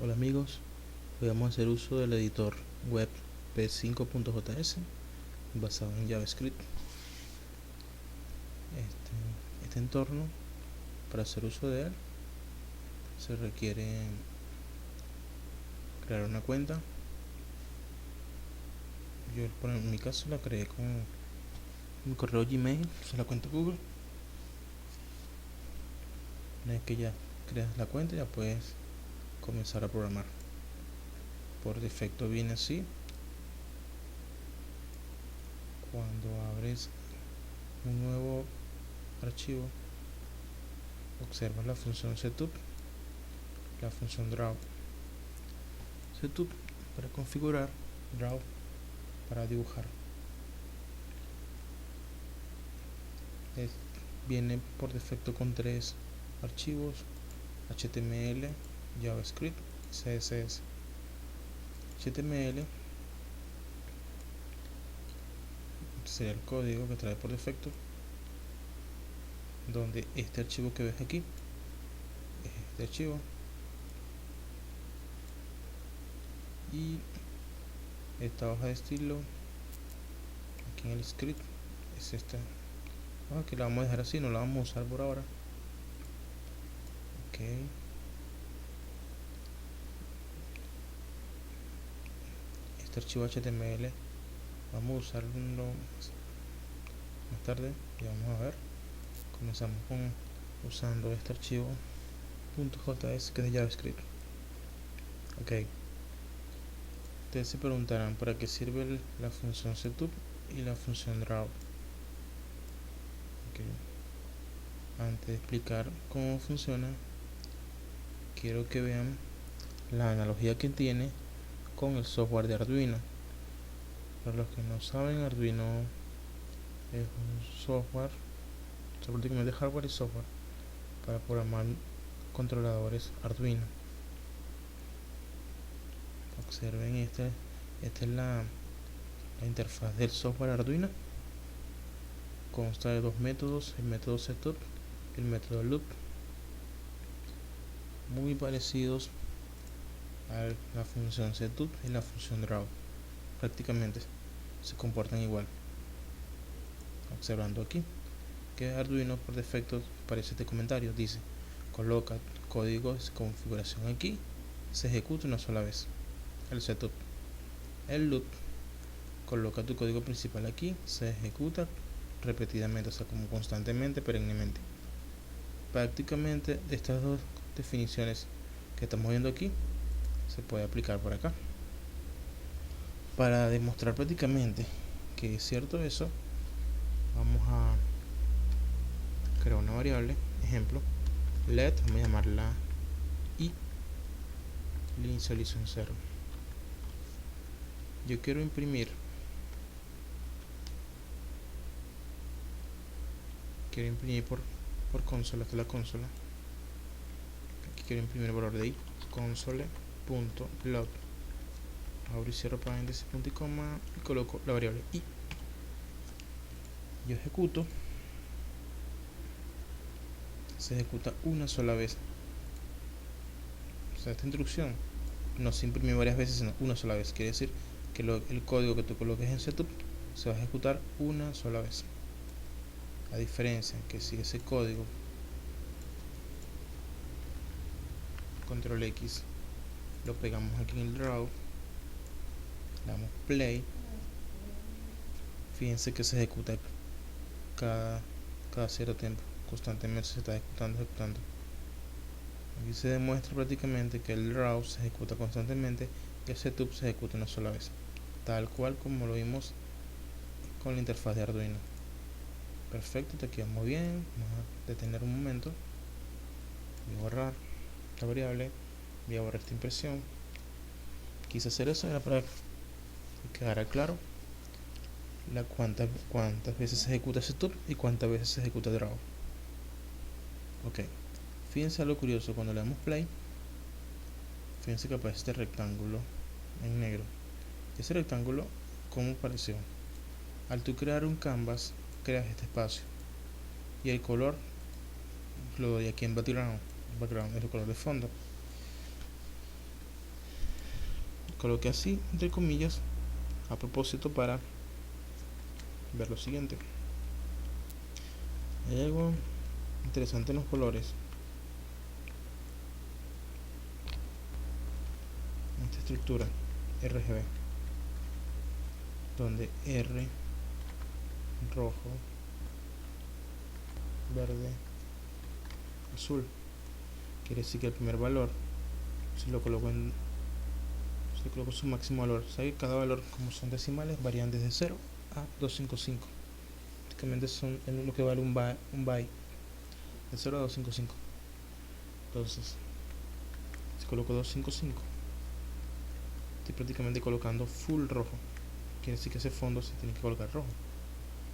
Hola amigos, hoy vamos a hacer uso del editor web p5.js basado en JavaScript. Este entorno, para hacer uso de él, se requiere crear una cuenta. Yo en mi caso la creé con mi correo Gmail, la cuenta Google. Una vez que ya creas la cuenta, ya puedes comenzar a programar. Por defecto viene así. Cuando abres un nuevo archivo, observas la función setup, la función draw. Setup para configurar, draw para dibujar. Viene por defecto con tres archivos: HTML, JavaScript, CSS. HTML sería el código que trae por defecto, donde este archivo que ves aquí es este archivo, y esta hoja de estilo aquí en el script es esta hoja, que la vamos a dejar así, no la vamos a usar por ahora. Ok, este archivo HTML vamos a usarlo más tarde y vamos a ver. Comenzamos usando este archivo .js, que es de JavaScript. Ok, ustedes se preguntarán para qué sirve la función setup y la función draw. Okay. Antes de explicar cómo funciona, quiero que vean la analogía que tiene con el software de Arduino. Para los que no saben, Arduino es un software prácticamente hardware y software para programar controladores Arduino. Observen, esta es la interfaz del software Arduino. Consta de dos métodos: el método setup y el método loop, muy parecidos a la función setup y la función draw. Prácticamente se comportan igual. Observando aquí que Arduino por defecto aparece este comentario: dice, coloca código de configuración aquí, se ejecuta una sola vez. El setup. El loop, coloca tu código principal aquí, se ejecuta repetidamente, o sea, como constantemente, perennemente. Prácticamente estas dos definiciones que estamos viendo aquí se puede aplicar por acá. Para demostrar prácticamente que es cierto eso, vamos a crear una variable, ejemplo, let, vamos a llamarla i, le inicializo en 0. Yo quiero imprimir por consola, esta es la consola. Aquí quiero imprimir el valor de i, console.log, abro y cierro paréntesis, punto y coma, y coloco la variable i. Yo ejecuto, se ejecuta una sola vez. O sea, esta instrucción no se imprime varias veces, sino una sola vez. Quiere decir que el código que tú coloques en setup se va a ejecutar una sola vez. A diferencia que si ese código, control X, lo pegamos aquí en el draw, le damos play, fíjense que se ejecuta cada cierto tiempo, constantemente se está ejecutando. Aquí se demuestra prácticamente que el draw se ejecuta constantemente y el setup se ejecuta una sola vez, tal cual como lo vimos con la interfaz de Arduino. Perfecto, te queda muy bien. Vamos a detener un momento, voy a borrar la variable, voy a borrar esta impresión. Quise hacer eso era para que quedara claro cuántas veces se ejecuta setup y cuántas veces se ejecuta draw. Ok, fíjense algo curioso: cuando le damos play, fíjense que aparece este rectángulo en negro. Ese rectángulo, ¿cómo apareció? Al tú crear un canvas, creas este espacio y el color lo doy aquí en background, es el color de fondo. coloqué así entre comillas a propósito para ver lo siguiente. Hay algo interesante en los colores. Esta estructura RGB, donde R, rojo, verde, azul, quiere decir que el primer valor, si lo coloco su máximo valor, ¿sabe? Cada valor, como son decimales, varían desde 0 a 255. Prácticamente son lo que vale un byte, de 0 a 255. Entonces, si coloco 255, estoy prácticamente colocando full rojo. Quiere decir que ese fondo se tiene que colocar rojo.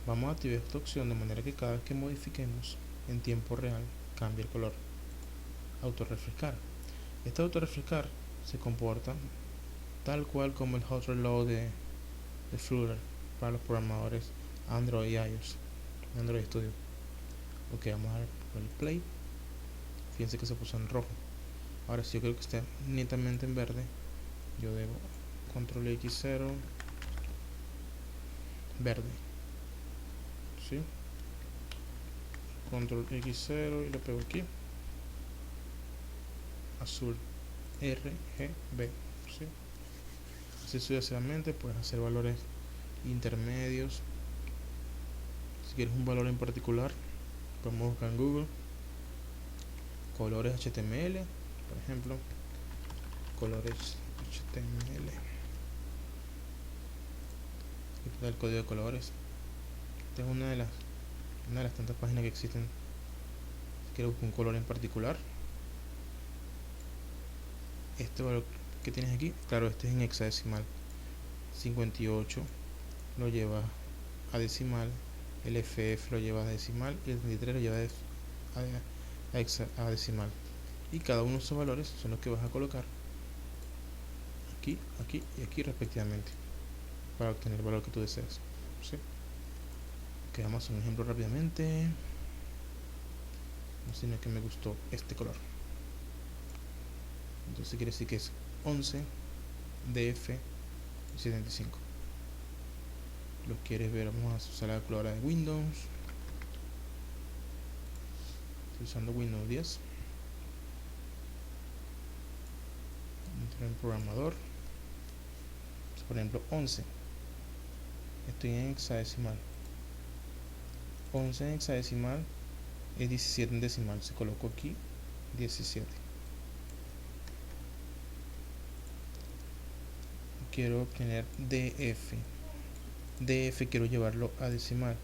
Vamos a activar esta opción de manera que cada vez que modifiquemos en tiempo real cambie el color. Autorefrescar. Este autorefrescar se comporta tal cual como el hot reload de Flutter para los programadores Android y iOS, Android Studio. Ok, vamos a dar el play. Fíjense que se puso en rojo. Ahora, si yo quiero que esté netamente en verde, yo debo control X0 verde, ¿sí? Control X0 y lo pego aquí, azul, RGB, ¿sí? Así sucesivamente. Puedes hacer valores intermedios. Si quieres un valor en particular, podemos buscar en Google colores HTML, por ejemplo, colores HTML, y el código de colores. Esta es una de las tantas páginas que existen. Si quieres buscar un color en particular, este valor que tienes aquí, claro, este es en hexadecimal, 58 lo lleva a decimal, el FF lo lleva a decimal y el 23 lo lleva a decimal, y cada uno de esos valores son los que vas a colocar aquí, aquí y aquí respectivamente para obtener el valor que tú deseas, ¿sí? Ok, vamos a hacer un ejemplo rápidamente. No sé, no es que me gustó este color, entonces quiere decir que es 11 DF 75. Lo quieres ver, vamos a usar la calculadora de Windows. Estoy usando Windows 10. Entro en programador. Por ejemplo, 11. Estoy en hexadecimal. 11 en hexadecimal es 17 en decimal. Se colocó aquí 17. Quiero obtener DF. DF quiero llevarlo a decimal.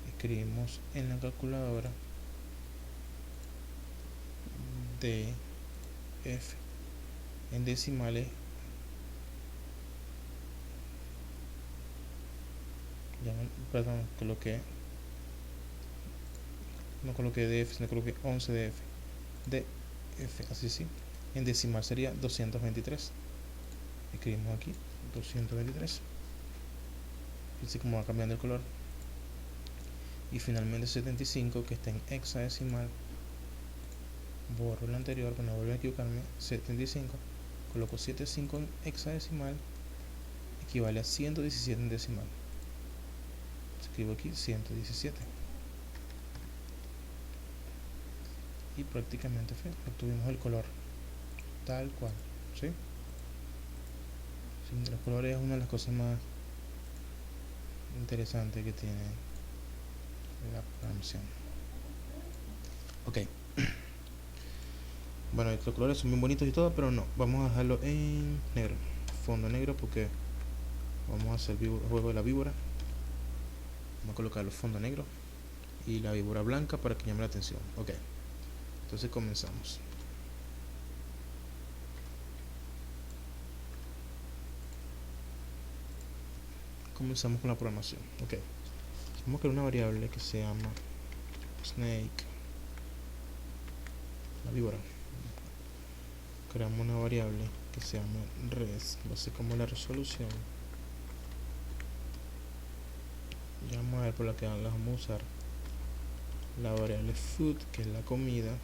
Escribimos en la calculadora DF. En decimales, perdón, no coloqué DF, sino coloqué 11 DF. DF, así sí. En decimal sería 223. Escribimos aquí 223. Así como va cambiando el color. Y finalmente 75, que está en hexadecimal. Borro el anterior para no volver a equivocarme. 75. Coloco 75 en hexadecimal. Equivale a 117 en decimal. Escribo aquí 117. Y prácticamente obtuvimos el color tal cual, ¿sí? Los colores es una de las cosas más interesantes que tiene la programación. Ok. Bueno, estos colores son bien bonitos y todo, pero no, vamos a dejarlo en negro, fondo negro, porque vamos a hacer el juego de la víbora. Vamos a colocar el fondo negro y la víbora blanca para que llame la atención. Ok, entonces comenzamos. Comenzamos con la programación. Ok, vamos a crear una variable que se llama snake, la víbora. Creamos una variable que se llama res, así como la resolución. Ya vamos a ver por la que la vamos a usar la variable food, que es la comida,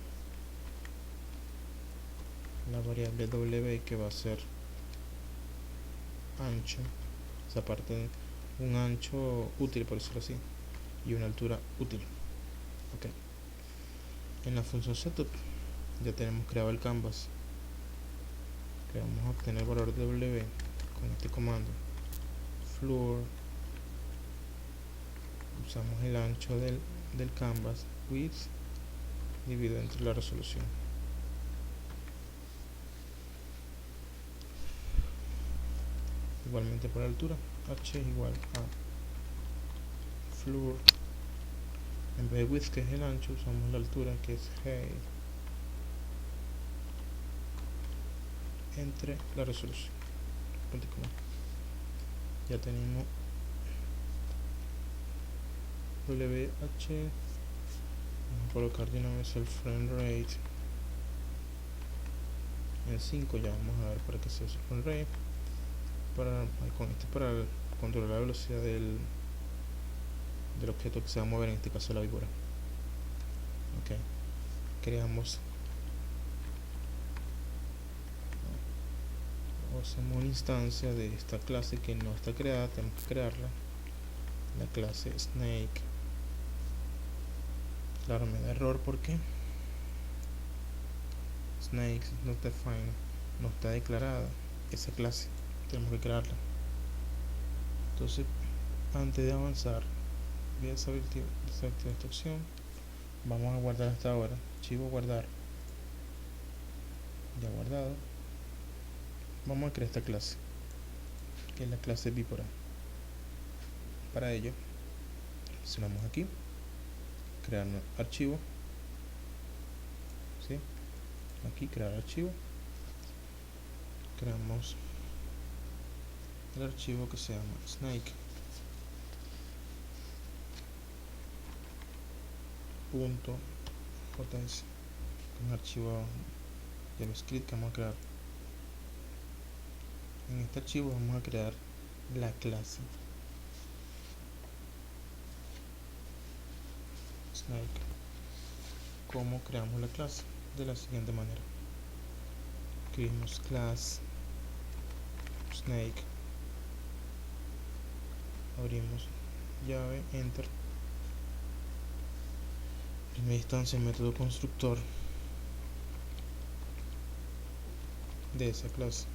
la variable w, que va a ser ancho, esa parte, un ancho útil, por decirlo así, y una altura útil. Ok. En la función setup ya tenemos creado el canvas, que vamos a obtener el valor de w con este comando floor. Usamos el ancho del canvas width dividido entre la resolución. Igualmente para la altura, h es igual a floor, en vez de width, que es el ancho, usamos la altura, que es height, entre la resolución. Ya tenemos WH. Vamos a colocar de una vez el frame rate en 5. Ya vamos a ver para qué se usa el frame rate, para controlar la velocidad del objeto que se va a mover, en este caso la víbora. Ok, creamos o hacemos una instancia de esta clase que no está creada, tenemos que crearla, la clase snake. Claro, me da error porque snake not defined, no está declarada esa clase, tenemos que crearla. Entonces, antes de avanzar, voy a desactivar esta opción. Vamos a guardar hasta ahora, archivo guardar, ya guardado. Vamos a crear esta clase, que es la clase víbora. Para ello, seleccionamos aquí, crear archivo, ¿sí? Aquí crear archivo, creamos el archivo que se llama snake.js, un archivo JavaScript que vamos a crear. En este archivo vamos a crear la clase snake. ¿Cómo creamos la clase? De la siguiente manera: escribimos class snake, abrimos llave, enter, primera instancia, método constructor de esa clase.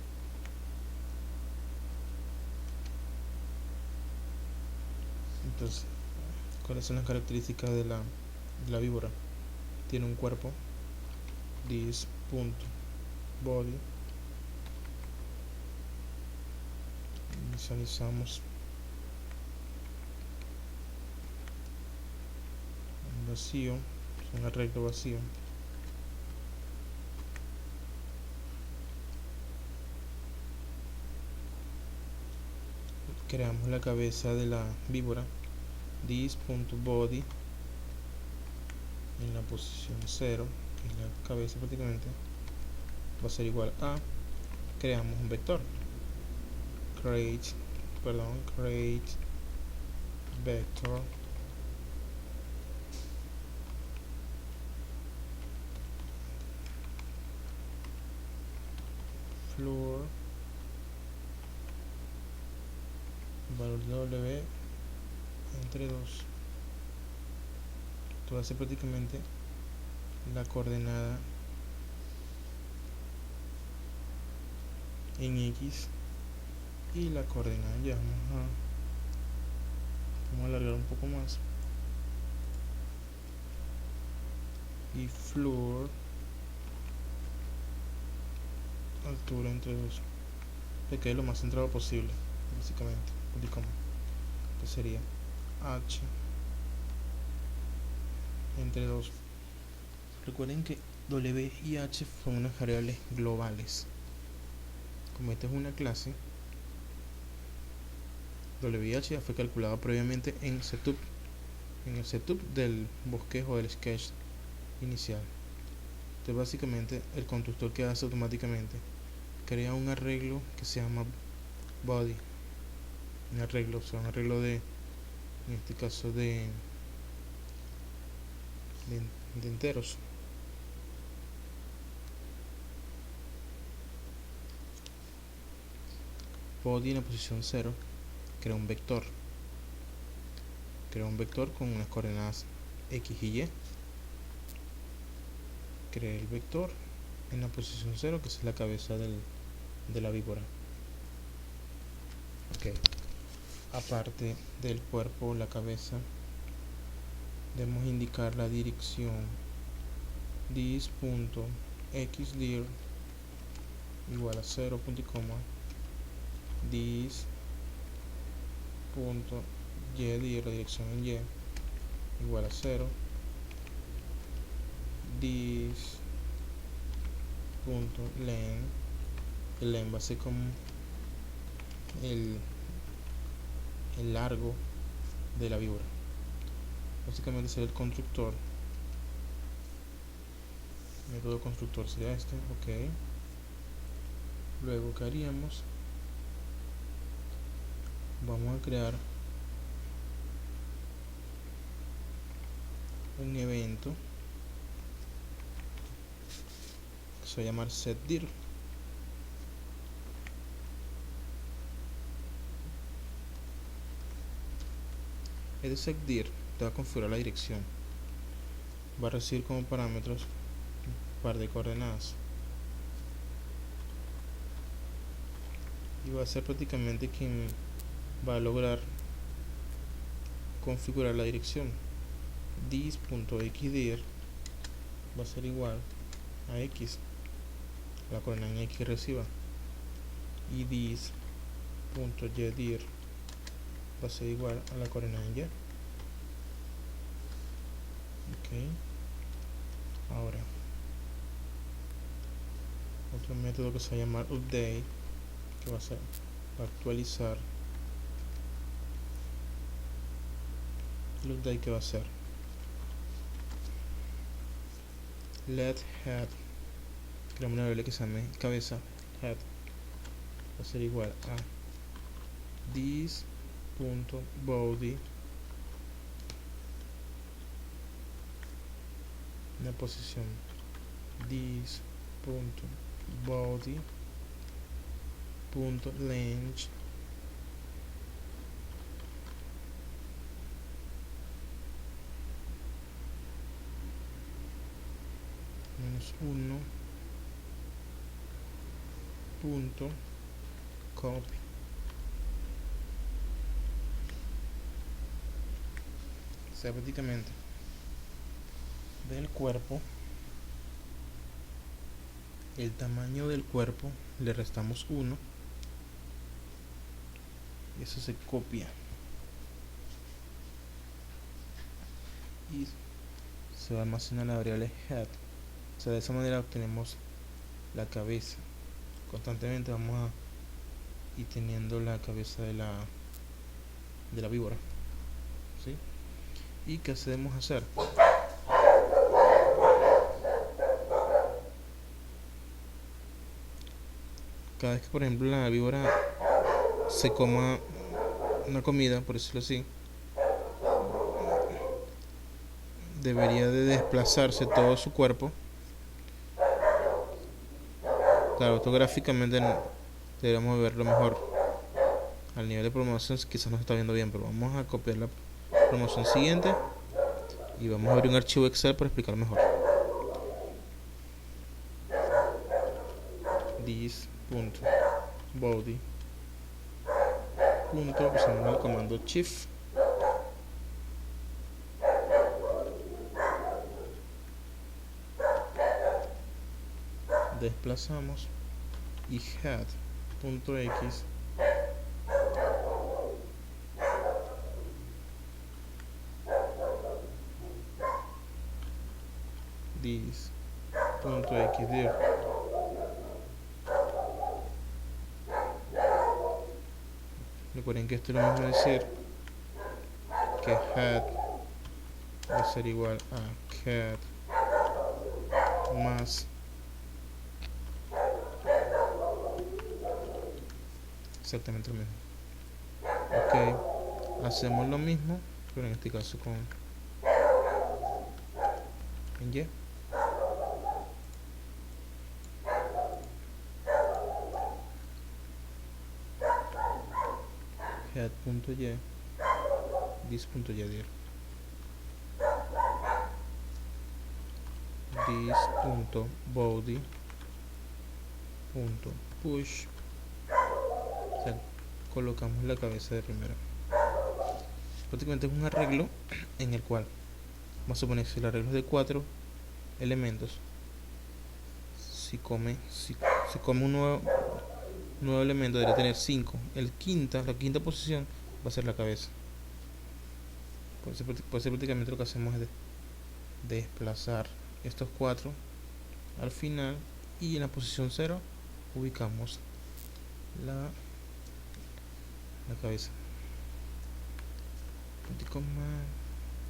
Entonces, ¿cuáles son las características de la víbora? Tiene un cuerpo, this.body, inicializamos un vacío, un arreglo vacío, creamos la cabeza de la víbora, this.body, en la posición 0, que es la cabeza prácticamente, va a ser igual a, creamos un vector, create vector floor, valor de w entre 2. Esto hace prácticamente la coordenada en X y la coordenada ya. Vamos a alargar un poco más, y floor, altura entre 2, que quede lo más centrado posible, básicamente. Que sería h entre 2. Recuerden que w y h son unas variables globales. Como esta es una clase, w y h ya fue calculado previamente en el setup del bosquejo del sketch inicial. Entonces, básicamente, el constructor que hace automáticamente crea un arreglo que se llama body, un arreglo de, en este caso, de enteros. body en la posición 0, crea un vector. Crea un vector con unas coordenadas x y y. Crea el vector en la posición 0, que es la cabeza de la víbora. Ok. Aparte del cuerpo, la cabeza, debemos indicar la dirección dis.xdir igual a 0, punto y coma, dis.ydir, la dirección en y, igual a 0, dis.len, el len va a ser como el largo de la víbora. Básicamente sería el constructor. El método constructor sería este. Ok. Luego, ¿qué haríamos? Vamos a crear un evento que se va a llamar setDir. Este setDir te va a configurar la dirección. Va a recibir como parámetros un par de coordenadas y va a ser prácticamente quien va a lograr configurar la dirección. dis.xdir va a ser igual a x, la coordenada en x reciba, y dis.ydir va a ser igual a la coordenada en y. Ok. Ahora, otro método que se va a llamar update, que va a ser actualizar. El update que va a ser let head, creamos una variable que se llame cabeza, head va a ser igual a this.body en la posición this.body.length menos 1 punto copy. O sea, prácticamente del cuerpo, el tamaño del cuerpo le restamos 1 y eso se copia y se va a almacenar la variable head. O sea, de esa manera obtenemos la cabeza. Constantemente vamos a ir teniendo la cabeza de la víbora, ¿sí? ¿Y qué debemos hacer? Cada vez que, por ejemplo, la víbora se coma una comida, por decirlo así, debería de desplazarse todo su cuerpo. Claro, esto gráficamente deberíamos verlo mejor. Al nivel de promoción quizás no se está viendo bien, pero vamos a copiar la promoción siguiente y vamos a abrir un archivo Excel para explicar mejor. This.body. Usamos el comando shift desplazamos y head.x this.xdir recuerden que esto lo vamos a decir que head va a ser igual a head más exactamente lo mismo. Ok, hacemos lo mismo pero en este caso con en y. head.y, this.y, this.body.push, o sea, colocamos la cabeza de primero. Prácticamente es un arreglo en el cual vamos a suponer que el arreglo es de 4 elementos. Si come un nuevo elemento, debe tener 5. La quinta posición va a ser la cabeza. Puede ser prácticamente lo que hacemos es desplazar estos 4 al final, y en la posición 0 ubicamos la cabeza.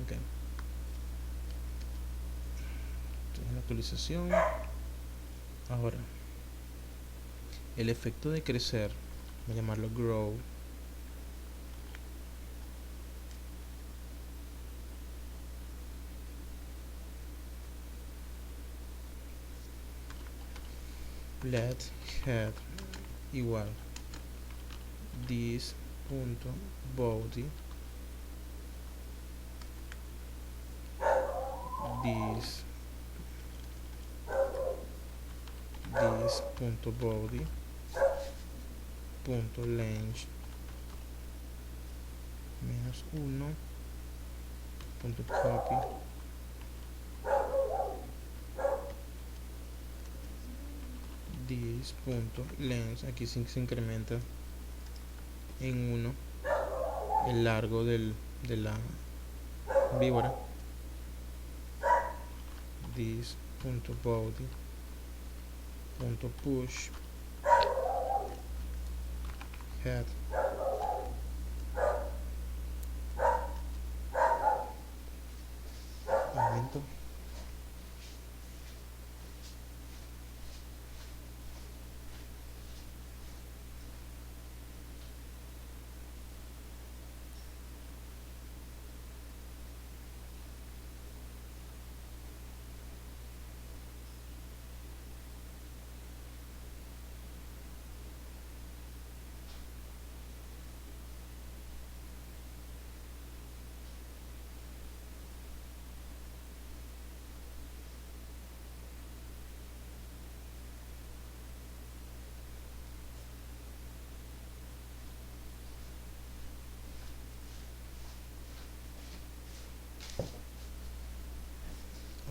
Ok. Entonces la actualización. Ahora, el efecto de crecer, voy a llamarlo grow. Let head igual this.body this.body.length -1.copy this.length. Aquí se incrementa en 1 el largo de la víbora. This.body.push head momento.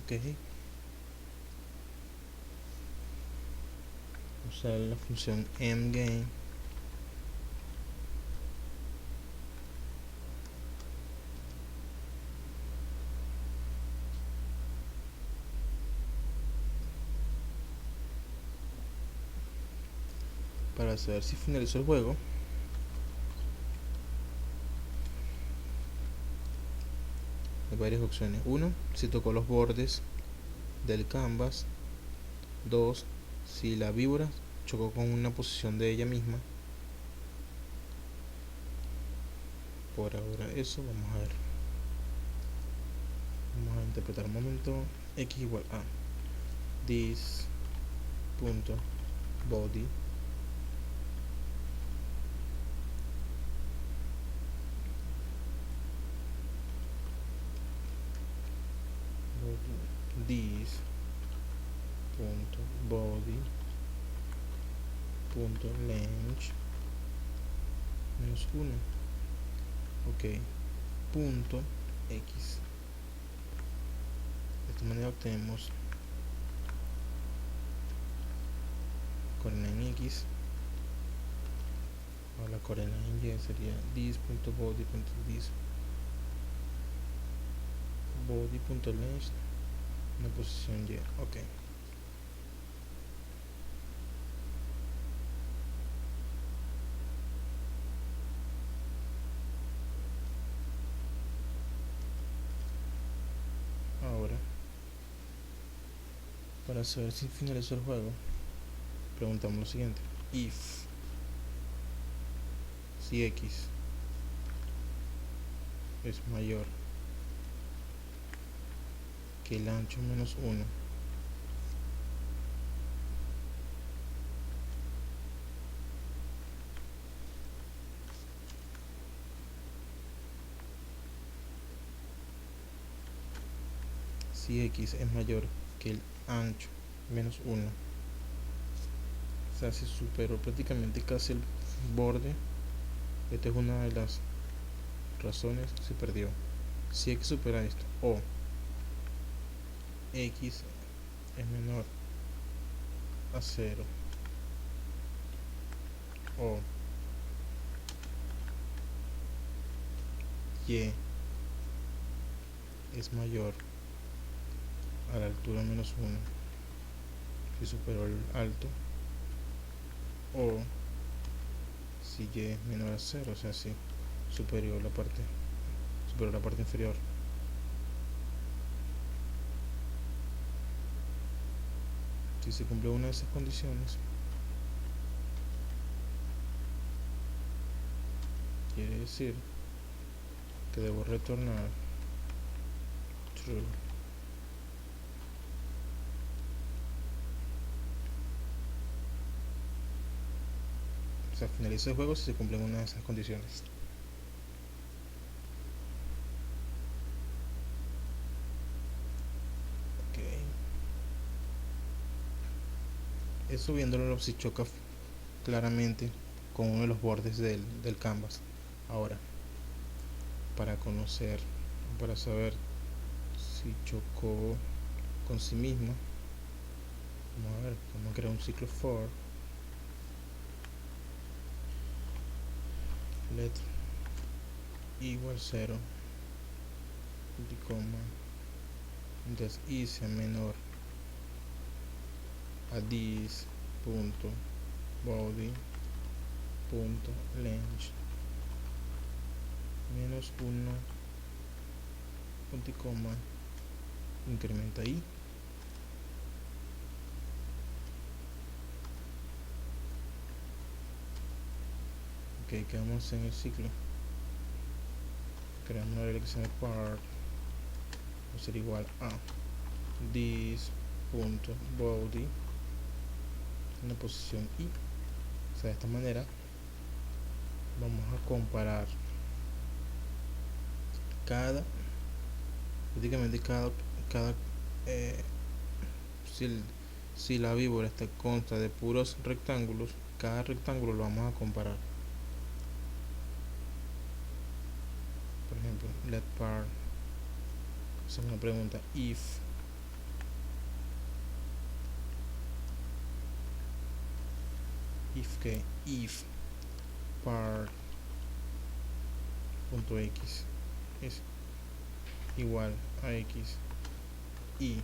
Ok, usar la función mGain para saber si finalizó el juego. Hay varias opciones. 1, si tocó los bordes del canvas. 2, si la víbora chocó con una posición de ella misma. Por ahora eso, vamos a ver. Vamos a interpretar un momento. X igual a this.body this.body.length -1. Ok, punto X. De esta manera obtenemos coordenada en X. Ahora la coordenada en Y sería this.body.length en la posición Y. Ok. Ahora, para saber si finalizó el juego, preguntamos lo siguiente: if si X es mayor que el ancho -1, si x es mayor que el ancho menos 1, o sea, si superó prácticamente casi el borde, esta es una de las razones que se perdió. Si x supera esto, o x es menor a 0, o y es mayor a la altura menos 1, si superó el alto, o si y es menor a 0, o sea, si superó la parte inferior. Si se cumple una de esas condiciones, quiere decir que debo retornar true. O sea, finaliza el juego si se cumplen una de esas condiciones. Ok. Eso viéndolo si choca claramente con uno de los bordes del canvas. Ahora, para saber si chocó con sí mismo, vamos a crear un ciclo for let igual 0 coma, entonces i sea menor a this punto body punto length menos 1 punto y coma, incrementa i. Ok, quedamos en el ciclo. Creamos una regla que se llama part, va a ser igual a this punto body en la posición i. O sea, de esta manera vamos a comparar prácticamente cada si la víbora consta de puros rectángulos, cada rectángulo lo vamos a comparar. Por ejemplo, let part, hacemos una pregunta, if part punto x es igual a x y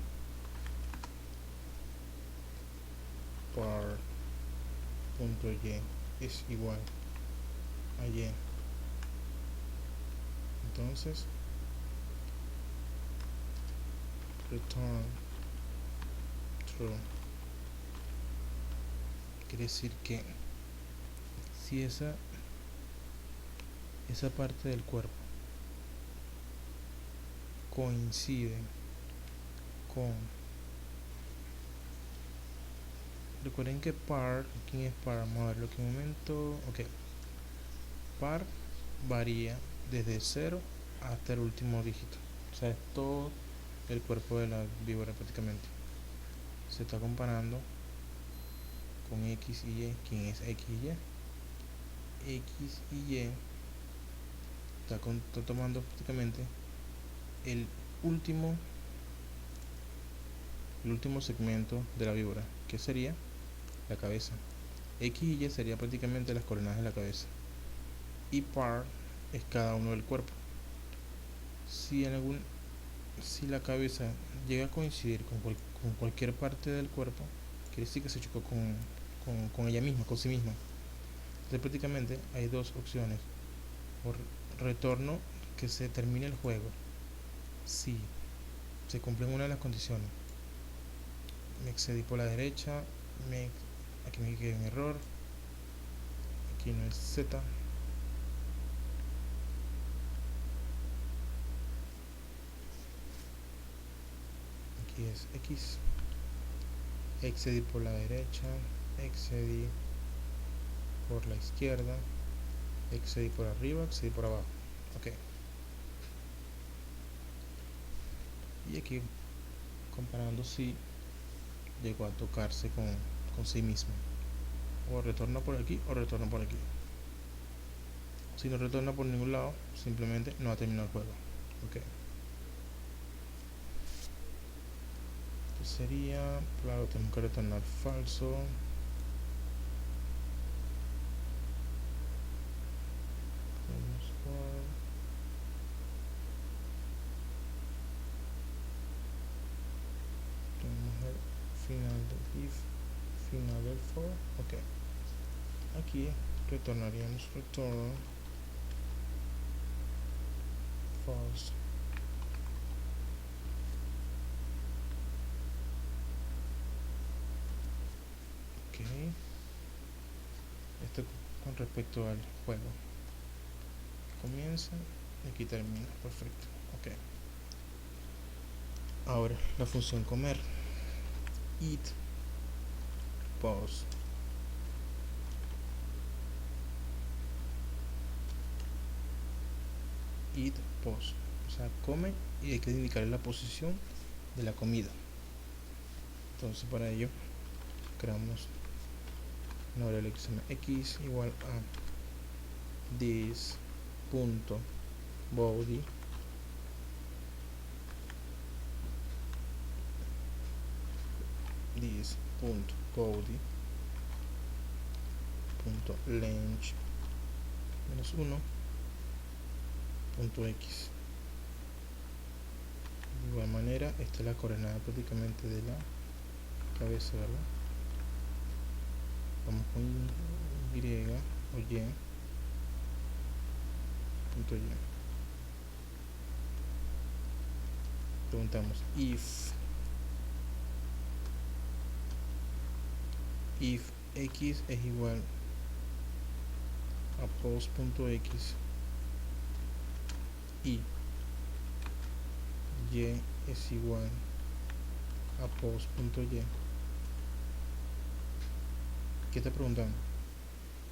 part punto y es igual a y, entonces return true. Quiere decir que si esa parte del cuerpo coincide con, recuerden que par, ¿quién es par? Vamos a verlo aquí un momento. Ok, par varía desde 0 hasta el último dígito, o sea, es todo el cuerpo de la víbora prácticamente. Se está comparando con x y y. ¿Quién es x y y? X y y está tomando prácticamente el último segmento de la víbora, que sería la cabeza. X y y sería prácticamente las coordenadas de la cabeza, y par es cada uno del cuerpo. Si la cabeza llega a coincidir con cualquier parte del cuerpo, quiere decir que se chocó con ella misma, con sí misma. Entonces prácticamente hay dos opciones: o retorno que se termine el juego si se cumplen una de las condiciones. Me excedí por la derecha, aquí me quedé un error, aquí no es z, aquí es x, excedí por la derecha, excedí por la izquierda, excedí por arriba, excedí por abajo. Ok, y aquí comparando si llegó a tocarse con sí mismo. O retorna por aquí o retorna por aquí. Si no retorna por ningún lado, simplemente no ha terminado el juego. Ok. Esto sería, claro, tenemos que retornar falso. Tenemos el final del if, final del for. Ok. Aquí retornaríamos return false. Ok. Esto con respecto al juego. Comienza y aquí termina. Perfecto. Ok. Ahora la función comer. Eat pause. Eat pause. O sea, come y hay que indicarle la posición de la comida. Entonces para ello creamos una variable que se llama x igual a this punto body this punto body punto length menos 1 punto x. De igual manera, esta es la coordenada prácticamente de la cabeza, ¿verdad? Vamos con y o y punto y. Preguntamos if x es igual a pos.x y es igual a pos.y. ¿Qué está preguntando?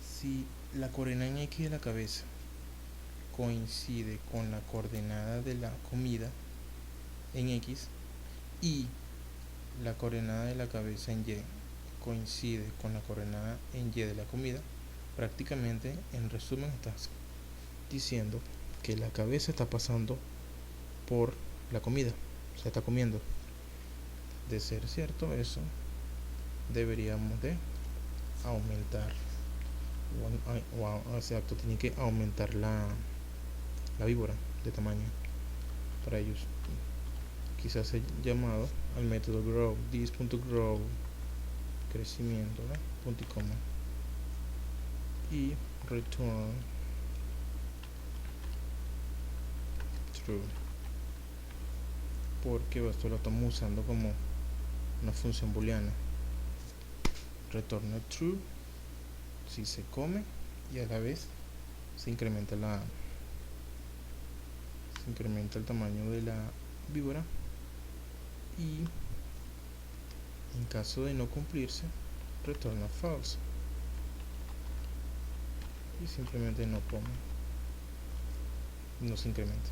Si la coordenada en x de la cabeza coincide con la coordenada de la comida en x y la coordenada de la cabeza en y coincide con la coordenada en y de la comida, prácticamente en resumen estás diciendo que la cabeza está pasando por la comida, o sea, está comiendo. De ser cierto eso, deberíamos de aumentar o sea, tiene que aumentar la víbora de tamaño. Para ellos quizás he llamado al método grow, this.grow crecimiento, ¿verdad? Punto y coma, y return true, porque esto lo estamos usando como una función booleana. Retorna true si se come y a la vez se incrementa el tamaño de la víbora, y en caso de no cumplirse retorna false y simplemente no come, no se incrementa.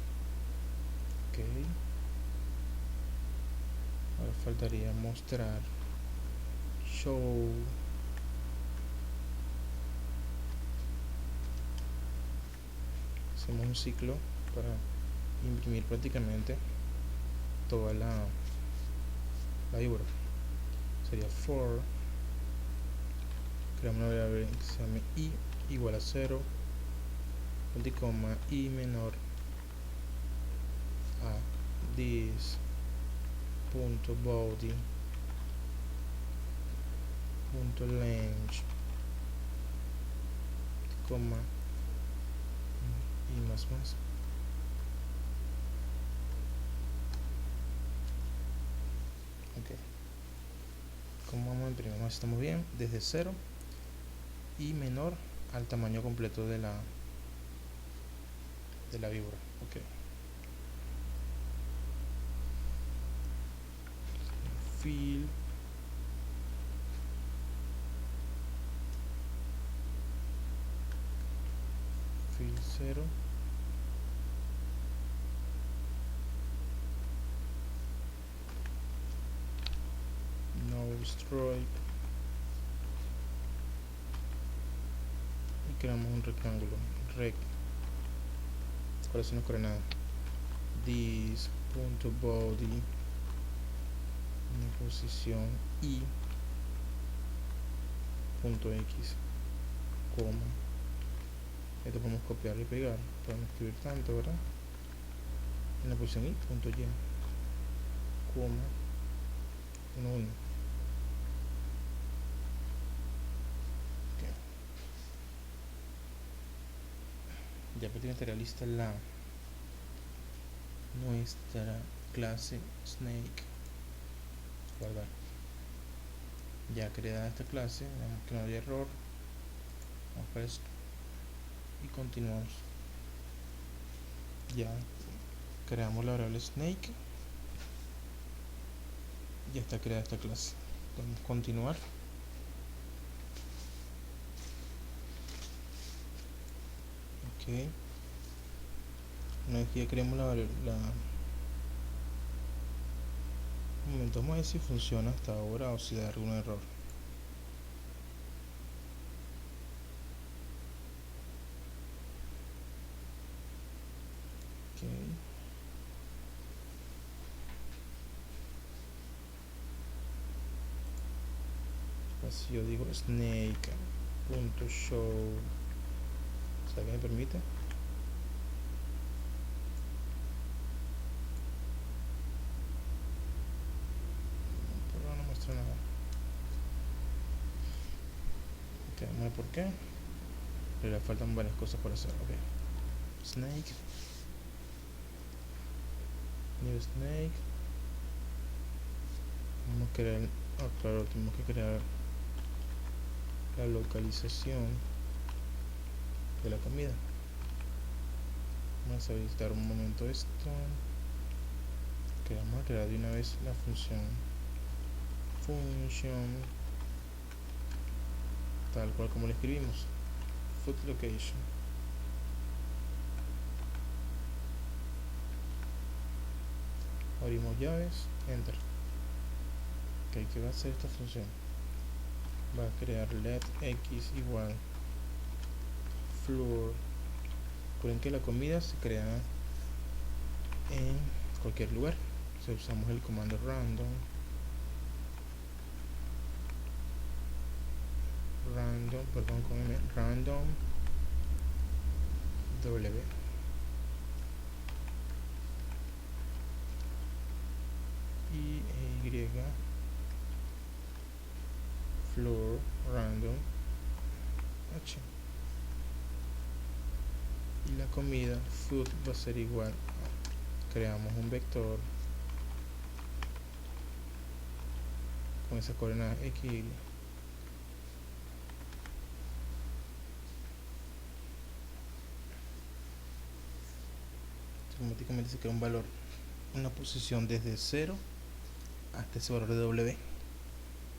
Ok, ahora faltaría mostrar show hacemos un ciclo para imprimir prácticamente toda la víbora. Sería for, creamos una variable que se llame i igual a 0, punto y coma, i menor a this punto body punto length, coma, y más. Ok, como vamos a imprimir, estamos bien desde 0 y menor al tamaño completo de la víbora. Ok, fill fill 0, substrate y creamos un rectángulo rect. ¿Cuáles son las coordenadas? This.body en posición y punto x, coma. Esto podemos copiar y pegar. Podemos escribir tanto, ¿verdad? En la posición y punto y, coma 1, 1. Okay. Ya prácticamente estaría lista nuestra clase Snake. Guardar. Ya creada esta clase, veamos que no haya error. Vamos para esto y continuamos. Ya creamos la variable Snake. Ya está creada esta clase. Podemos continuar. Ok. Una vez que ya creamos un momento, vamos a ver si funciona hasta ahora o si da algún error. Ok. Así yo digo snake.show. ¿Sabe qué me permite? Pero no muestra nada. Ok, vamos a ver por qué. Pero le faltan varias cosas por hacer. Ok. Snake. New snake. Vamos a crear. Claro, tenemos que crear la localización de la comida. Vamos a visitar un momento esto. Que vamos a crear de una vez la función tal cual como lo escribimos, food location. Abrimos llaves, enter. Ok, ¿qué va a hacer esta función? Va a crear let x igual floor. Recuerden que la comida se crea en cualquier lugar. Si usamos el comando random w y floor random h, y la comida food va a ser igual a, creamos un vector con esa coordenada x, y automáticamente se crea un valor, una posición desde 0 hasta ese valor de w,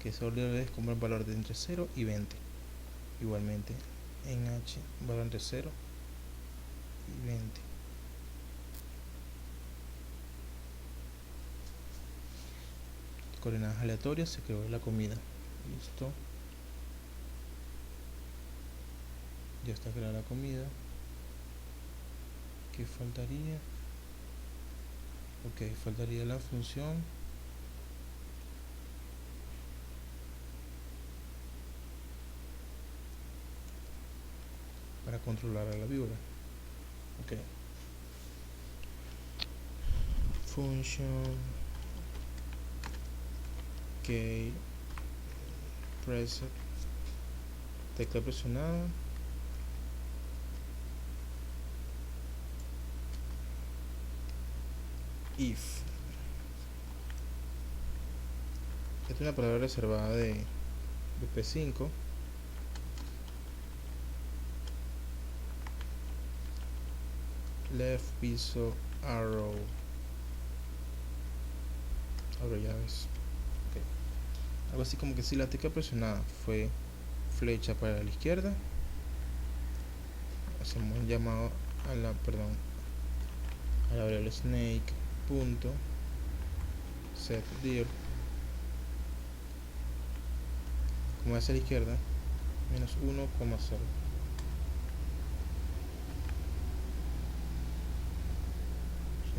que ese valor de w es como el valor de entre 0 y 20. Igualmente en h, valor entre 0 y 20. Coordenadas aleatorias, se creó la comida. Listo. Ya está creada la comida. ¿Qué faltaría? Ok, faltaría la función para controlar a la víbora. Ok. Function que preset, tecla presionada, if. Esta es una palabra reservada de P5. Left piso arrow llaves. Okay. Algo así como que si la tecla presionada fue flecha para la izquierda, hacemos un llamado a la variable snake punto set dir como es a la izquierda, menos 1,0. ¿Sí?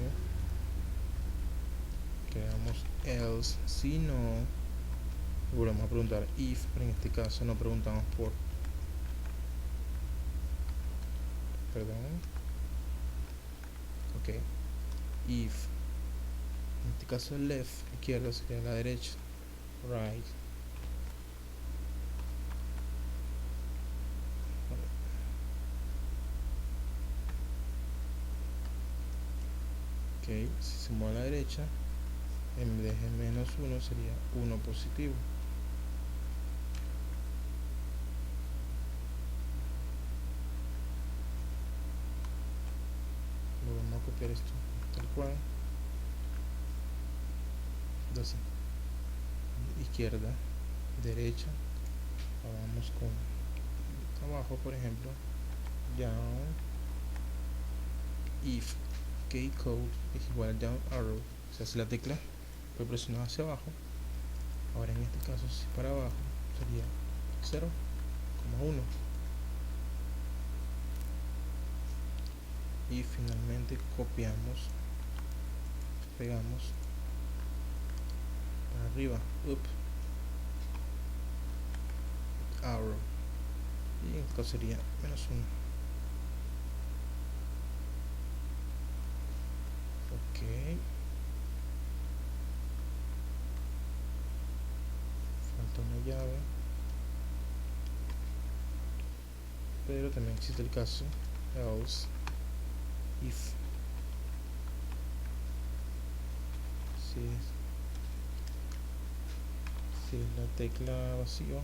Creamos else, si no, volvemos a preguntar if, pero en este caso no preguntamos por, perdón, ok, if, en este caso left, izquierda sería la derecha, right, ok, si se mueve a la derecha, en vez de menos 1 sería 1 positivo. Lo vamos a copiar esto tal cual. Entonces, izquierda, derecha, vamos con abajo, por ejemplo, down, if kcode es igual a down arrow, se hace la tecla, pues presionado hacia abajo. Ahora en este caso, si para abajo sería 0,1. Y finalmente copiamos, pegamos para arriba, up, arrow, y esto sería menos 1. Ok, falta una llave, pero también existe el caso else if, si la tecla vacío,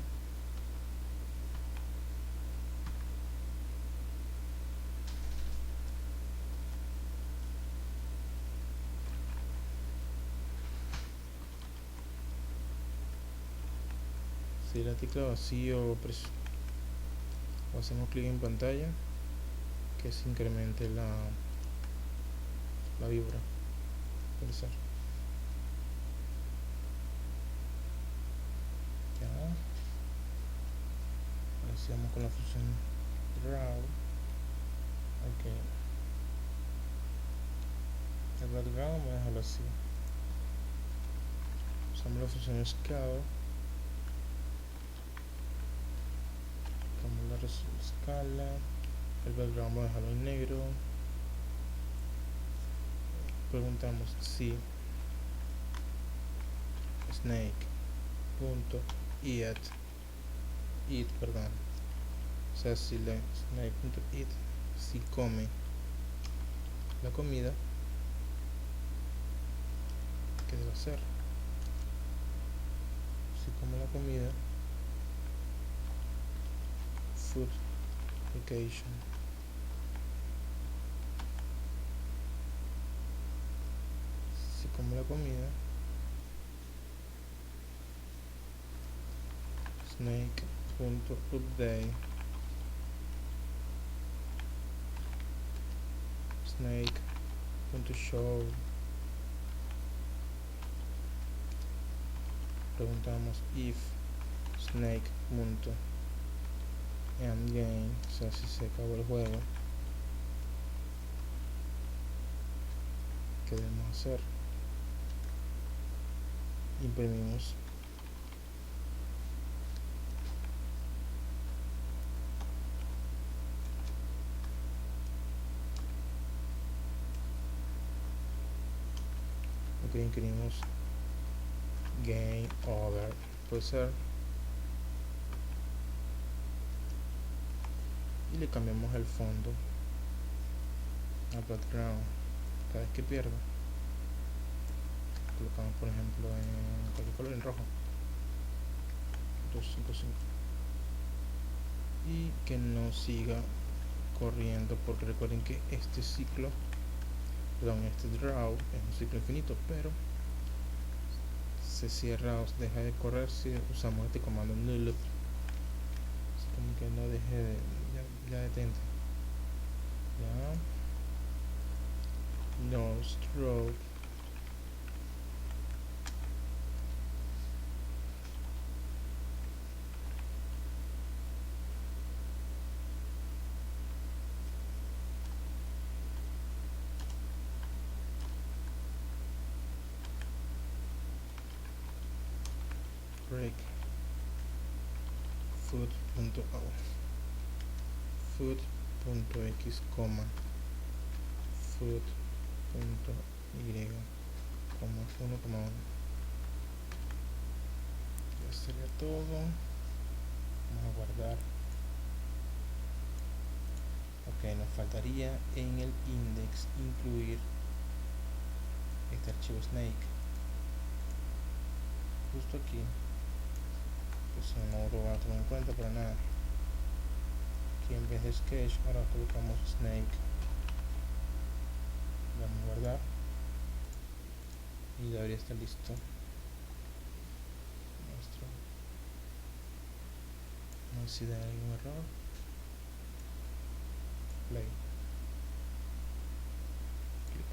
si la tecla vacío o hacemos clic en pantalla, que se incremente la vibra. Actualizar. Ya. Ahora sí vamos con la función draw. Ok. El background vamos a dejarlo así. Usamos la función scale. Tomamos la escala. El background vamos a dejarlo en negro. Preguntamos si snake.eat, perdón, o sea, si la snake.eat, si come la comida, ¿qué debe hacer? Si come la comida, food application, si come la comida, snake.update, snake.show. Preguntamos if snake.endgame, o sea, si se acabó el juego, ¿qué debemos hacer? Imprimimos lo que incluimos game over, puede ser, y le cambiamos el fondo al background cada vez que pierda. Colocamos, por ejemplo, en cualquier color, en rojo, 255, y que no siga corriendo, porque recuerden que este ciclo, perdón, este draw es un ciclo infinito, pero se cierra o deja de correr si usamos este comando null loop. Así como que no deje de, ya detente, ya, no stroke, break food.x, food.y, 1,1. Ya sería todo. Vamos a guardar. Ok, nos faltaría en el index incluir este archivo snake justo aquí, pues no lo van a tomar en cuenta para nada. Aquí en vez de sketch ahora colocamos snake, vamos a guardar y debería estar listo nuestro. No sé si da algún error. Play. Clic.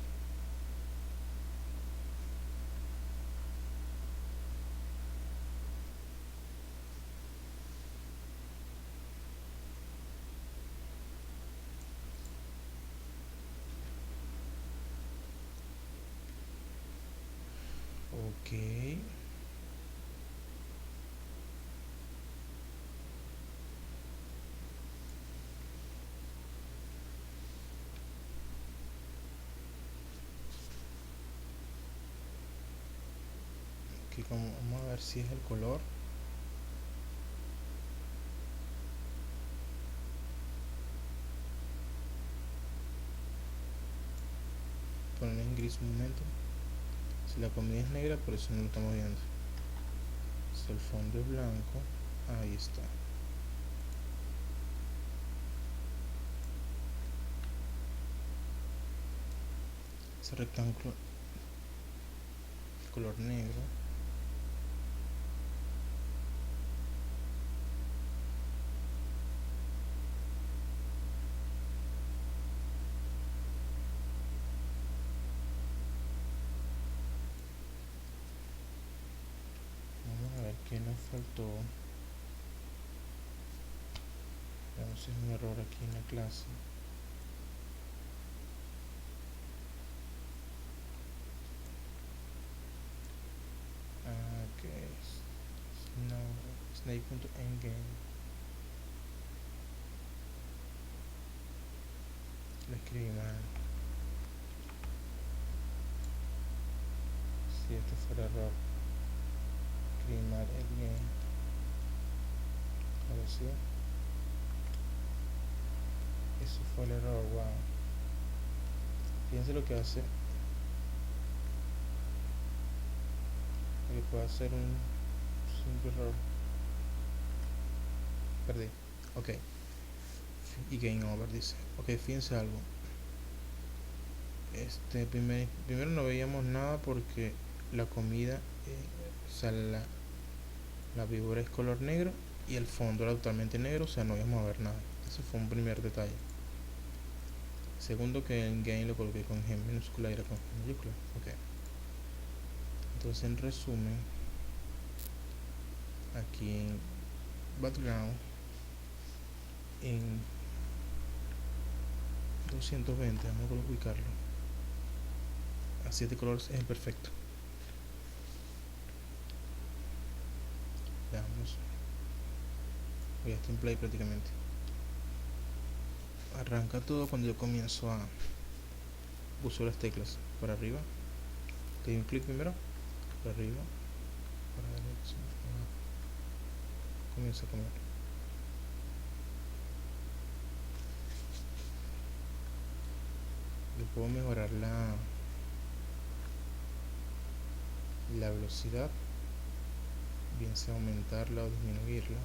Ok. Aquí vamos a ver si es el color. Poner en gris un momento. Si la comida es negra, por eso no lo estamos viendo. Si el fondo es blanco, ahí está. Ese rectángulo, color negro. Vamos a ver qué nos faltó. Veamos si es un error aquí en la clase. Ok, no, snake.endgame. Lo escribí mal. Si esto fuera error, escribí mal el game. Ahora sí. Eso fue el error, wow. Fíjense lo que hace. Que puede hacer un simple error. Perdí. Ok. Y game over dice. Ok, fíjense algo. Primero no veíamos nada porque la comida, o sea, la figura es color negro y el fondo era totalmente negro, o sea, no íbamos a ver nada. Ese fue un primer detalle. Segundo, que el game lo coloqué con G minúscula y era con G mayúscula. Ok. Entonces, en resumen, aquí en background, en 220, vamos a ubicarlo a 7 colores, es el perfecto. Veamos. Ya está en play prácticamente. Arranca todo cuando yo comienzo a uso las teclas para arriba. Le doy un clic primero, para arriba, para derecha, abajo. Comienza a comer. Yo puedo mejorar la velocidad, bien sea aumentarla o disminuirla.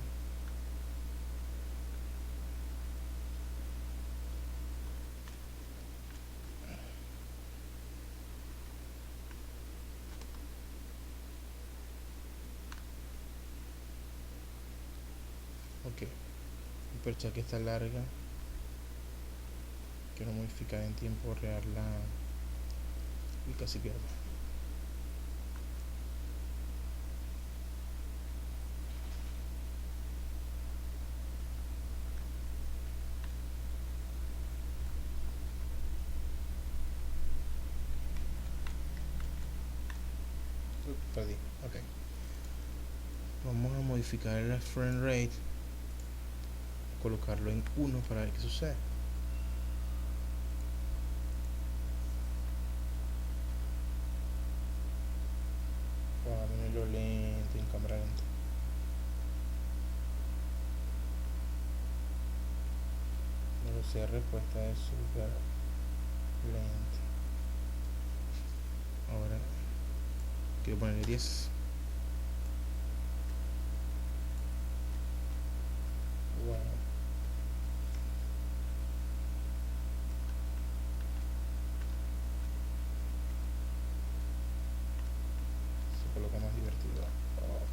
Ok, mi percha que está larga, quiero modificar en tiempo real y casi pierdo. Perdí, ok. Vamos modificar el frame rate, colocarlo en 1 para ver qué sucede. Vamos a ponerlo lento, en cámara lenta. La velocidad de respuesta es súper lenta. Ahora quiero ponerle 10. Wow. Se coloca más divertido. Oh.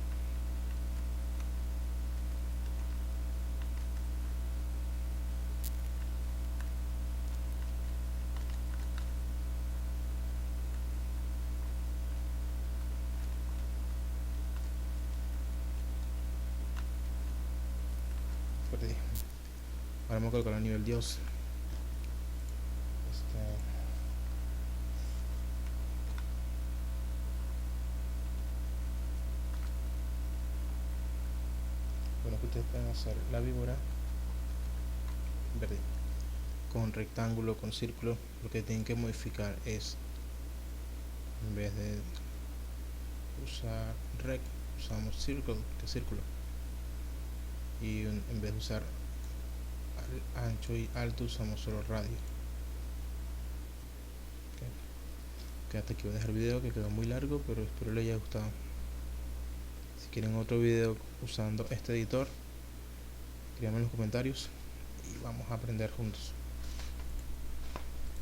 Perdí. Ahora vamos a colocar a nivel Dios. Bueno, que ustedes pueden hacer la víbora verde con rectángulo, con círculo. Lo que tienen que modificar es, en vez de usar rect, usamos circle, que es círculo, y en vez de usar ancho y alto usamos solo radio. Okay. Quédate aquí, voy a dejar el video que quedó muy largo, pero espero les haya gustado. Si quieren otro video usando este editor, escríbanme en los comentarios y vamos a aprender juntos.